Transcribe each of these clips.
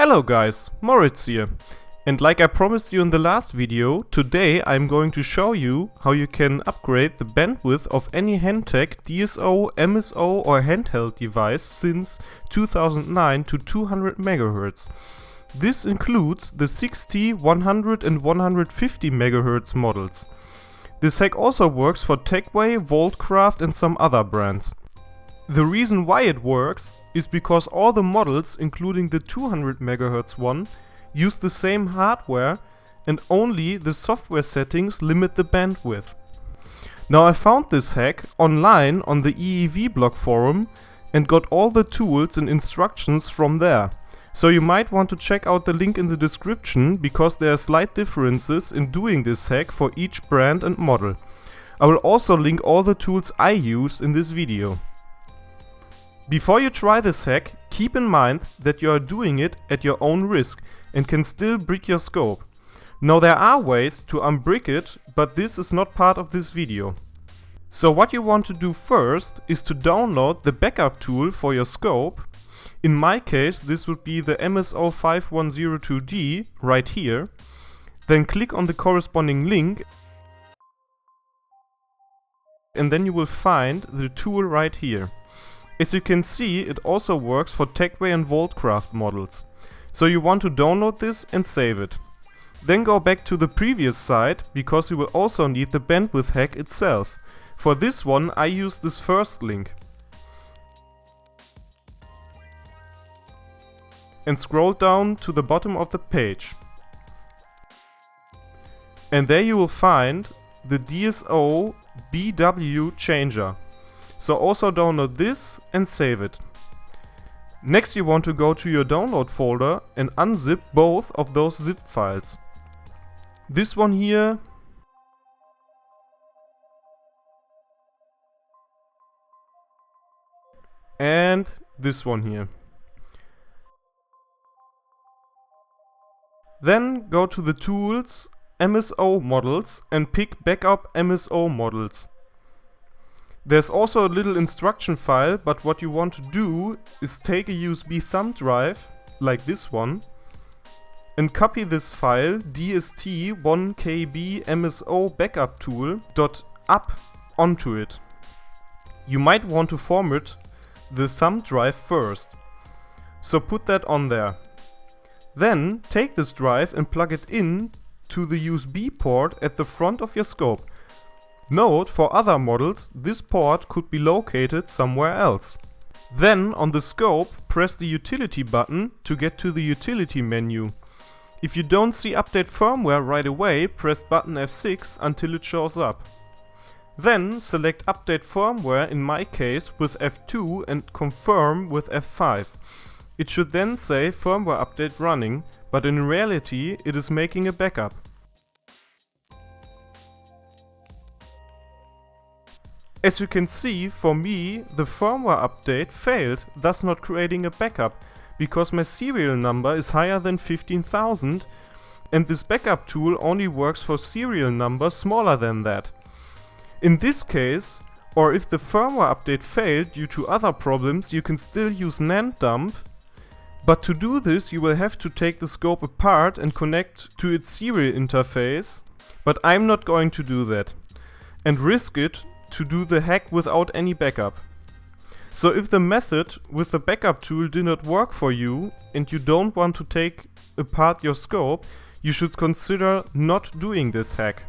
Hello guys, Moritz here. And like I promised you in the last video, today I'm going to show you how you can upgrade the bandwidth of any Hantek DSO, MSO or handheld device since 2009 to 200 MHz. This includes the 60, 100 and 150 MHz models. This hack also works for Tekway, Voltcraft and some other brands. The reason why it works is because all the models, including the 200 MHz one, use the same hardware and only the software settings limit the bandwidth. Now I found this hack online on the EEVBlog Forum and got all the tools and instructions from there. So you might want to check out the link in the description because there are slight differences in doing this hack for each brand and model. I will also link all the tools I use in this video. Before you try this hack, keep in mind that you are doing it at your own risk and can still brick your scope. Now there are ways to unbrick it, but this is not part of this video. So what you want to do first is to download the backup tool for your scope. In my case this would be the MSO5102D right here. Then click on the corresponding link and then you will find the tool right here. As you can see, it also works for Tekway and Voltcraft models. So you want to download this and save it. Then go back to the previous site, because you will also need the bandwidth hack itself. For this one I use this first link. And scroll down to the bottom of the page. And there you will find the DSO BW changer. So also download this and save it. Next you want to go to your download folder and unzip both of those zip files. This one here and this one here. Then go to the tools, MSO models and pick backup MSO models. There's also a little instruction file, but what you want to do is take a USB thumb drive, like this one, and copy this file dst1kb mso backup tool.up onto it. You might want to format the thumb drive first, so put that on there. Then take this drive and plug it in to the USB port at the front of your scope. Note, for other models, this port could be located somewhere else. Then, on the scope, press the utility button to get to the utility menu. If you don't see update firmware right away, press button F6 until it shows up. Then, select update firmware, in my case with F2, and confirm with F5. It should then say firmware update running, but in reality it is making a backup. As you can see, for me, the firmware update failed, thus not creating a backup, because my serial number is higher than 15,000 and this backup tool only works for serial numbers smaller than that. In this case, or if the firmware update failed due to other problems, you can still use NAND dump, but to do this you will have to take the scope apart and connect to its serial interface, but I'm not going to do that, and risk it to do the hack without any backup. So if the method with the backup tool did not work for you and you don't want to take apart your scope, you should consider not doing this hack.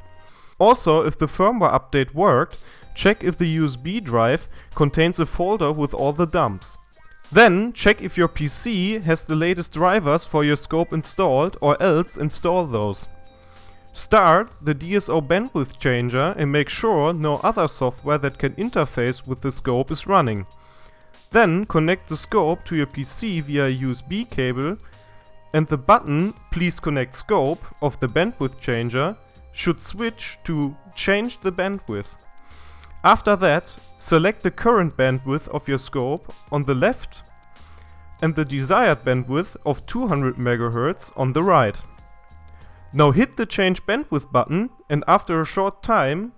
Also, if the firmware update worked, check if the USB drive contains a folder with all the dumps. Then check if your PC has the latest drivers for your scope installed, or else install those. Start the DSO bandwidth changer and make sure no other software that can interface with the scope is running. Then connect the scope to your PC via a USB cable, and the button "Please connect scope" of the bandwidth changer should switch to "Change the bandwidth". After that, select the current bandwidth of your scope on the left and the desired bandwidth of 200 MHz on the right. Now hit the change bandwidth button and after a short time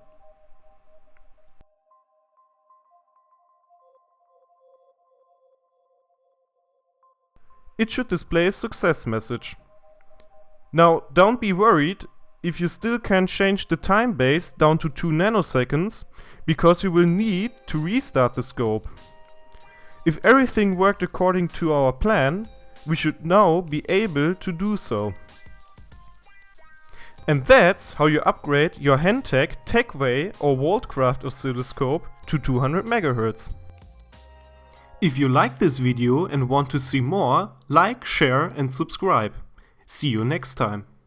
it should display a success message. Now, don't be worried if you still can't change the time base down to 2 nanoseconds, because you will need to restart the scope. If everything worked according to our plan, we should now be able to do so. And that's how you upgrade your Hantek, Tekway or Voltcraft oscilloscope to 200 MHz. If you like this video and want to see more, like, share and subscribe. See you next time.